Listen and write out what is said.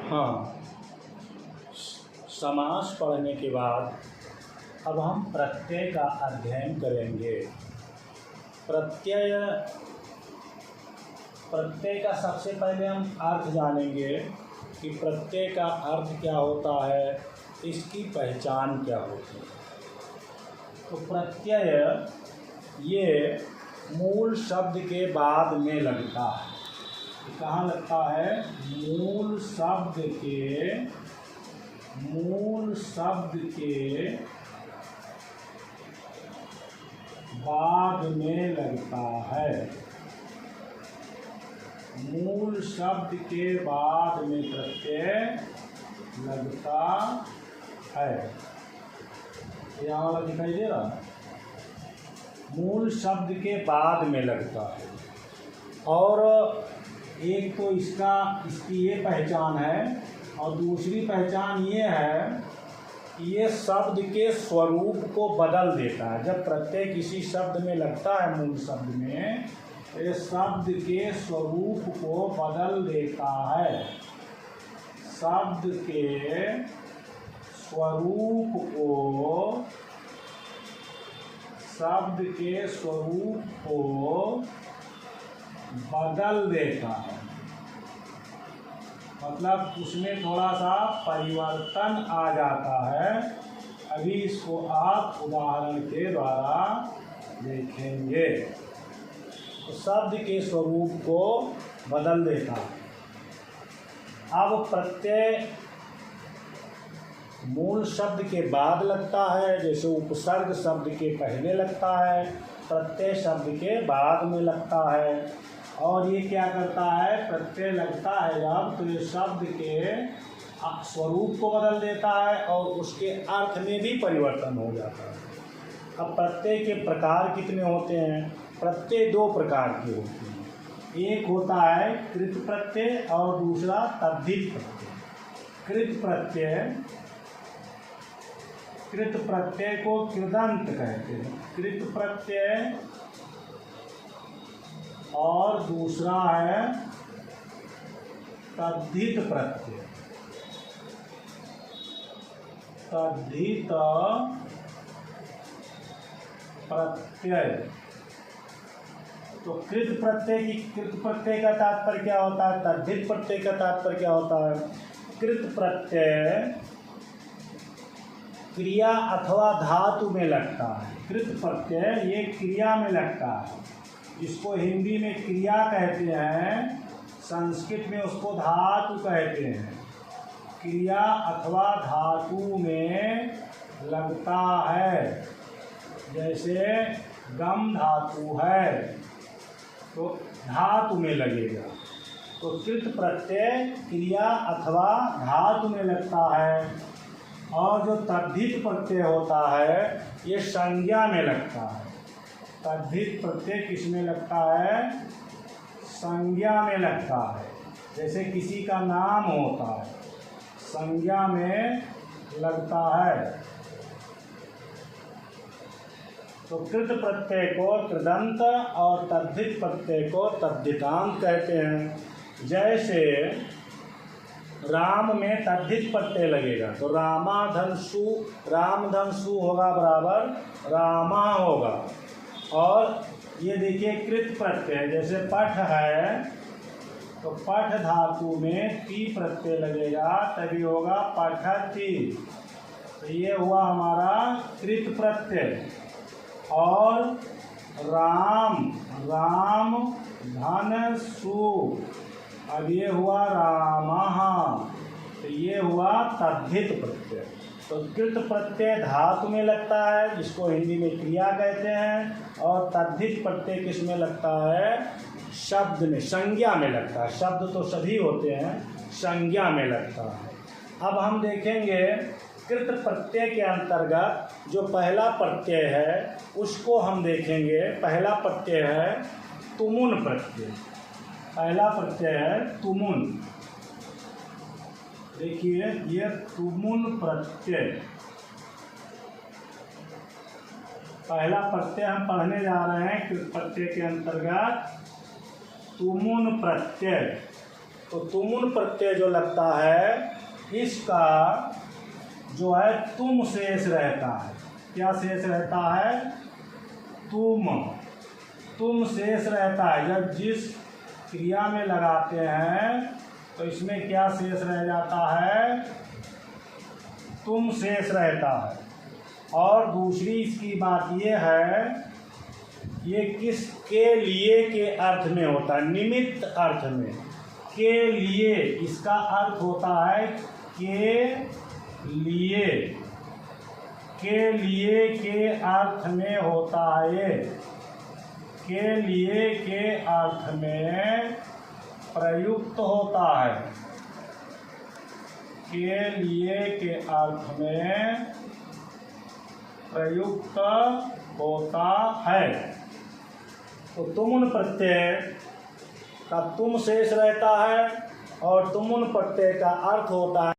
हाँ, समास पढ़ने के बाद अब हम प्रत्यय का अध्ययन करेंगे। प्रत्यय का सबसे पहले हम अर्थ जानेंगे कि प्रत्यय का अर्थ क्या होता है, इसकी पहचान क्या होती है। तो प्रत्यय ये मूल शब्द के बाद में लगता है। कहाँ लगता है? मूल शब्द के बाद में लगता है। मूल शब्द के बाद में प्रत्यय लगता है। यहाँ वाला दिखाई दे रहा है? मूल शब्द के बाद में लगता है। और एक तो इसकी ये पहचान है, और दूसरी पहचान ये है कि ये शब्द के स्वरूप को बदल देता है। जब प्रत्यय किसी शब्द में लगता है मूल शब्द में, तो ये शब्द के स्वरूप को बदल देता है। शब्द के स्वरूप को बदल देता है। मतलब उसमें थोड़ा सा परिवर्तन आ जाता है। अभी इसको आप उदाहरण के द्वारा देखेंगे। तो शब्द के स्वरूप को बदल देता है। अब प्रत्यय मूल शब्द के बाद लगता है, जैसे उपसर्ग शब्द के पहले लगता है, प्रत्यय शब्द के बाद में लगता है। और ये क्या करता है? प्रत्यय लगता है जब, तो ये शब्द के स्वरूप को बदल देता है और उसके अर्थ में भी परिवर्तन हो जाता है। अब प्रत्यय के प्रकार कितने होते हैं? प्रत्यय दो प्रकार के होते हैं। एक होता है कृत प्रत्यय और दूसरा तद्धित प्रत्यय। कृत प्रत्यय को कृदंत कहते हैं। कृत प्रत्यय और दूसरा है तद्धित प्रत्यय। तद्धित प्रत्यय। तो कृत प्रत्यय का तात्पर्य क्या होता है? तद्धित प्रत्यय का तात्पर्य क्या होता है? कृत प्रत्यय क्रिया अथवा धातु में लगता है। कृत प्रत्यय ये क्रिया में लगता है। इसको हिंदी में क्रिया कहते हैं, संस्कृत में उसको धातु कहते हैं। क्रिया अथवा धातु में लगता है। जैसे गम धातु है तो धातु में लगेगा। तो कृत प्रत्यय क्रिया अथवा धातु में लगता है। और जो तद्धित प्रत्यय होता है ये संज्ञा में लगता है। तद्धित प्रत्यय किस में लगता है? संज्ञा में लगता है। जैसे किसी का नाम होता है, संज्ञा में लगता है। तो कृत प्रत्यय को कृदंत और तद्धित प्रत्यय को तद्धितांत कहते हैं। जैसे राम में तद्धित प्रत्यय लगेगा तो रामाधनसु, रामधनसु होगा बराबर रामा होगा। और ये देखिए कृत प्रत्यय, जैसे पठ है तो पठ धातु में ती प्रत्यय लगेगा तभी होगा पठति। तो ये हुआ हमारा कृत प्रत्यय। और राम धन सु, अब ये हुआ रामः, तो ये हुआ तद्धित प्रत्यय। तो कृत प्रत्यय धातु में लगता है जिसको हिंदी में क्रिया कहते हैं, और तद्धित प्रत्यय किस में लगता है? शब्द में, संज्ञा में लगता है। शब्द तो सभी होते हैं, संज्ञा में लगता है। अब हम देखेंगे कृत प्रत्यय के अंतर्गत जो पहला प्रत्यय है उसको हम देखेंगे। पहला प्रत्यय है तुमुन प्रत्यय। पहला प्रत्यय है तुमुन। देखिए ये तुमुन प्रत्यय, पहला प्रत्यय हम पढ़ने जा रहे हैं कृत प्रत्यय के अंतर्गत तुमुन प्रत्यय। तो तुमुन प्रत्यय जो लगता है इसका जो है तुम शेष रहता है। क्या शेष रहता है? तुम शेष रहता है। जब जिस क्रिया में लगाते हैं तो इसमें क्या शेष रह जाता है? तुम शेष रहता है। और दूसरी इसकी बात ये है, ये किसके लिए के अर्थ में होता है? निमित्त अर्थ में। के लिए, इसका अर्थ होता है के लिए। के लिए के अर्थ में होता है ये। के लिए के अर्थ में प्रयुक्त होता है। के लिए के अर्थ में प्रयुक्त होता है। तो तुमुन प्रत्यय का तुम शेष रहता है और तुमुन प्रत्यय का अर्थ होता है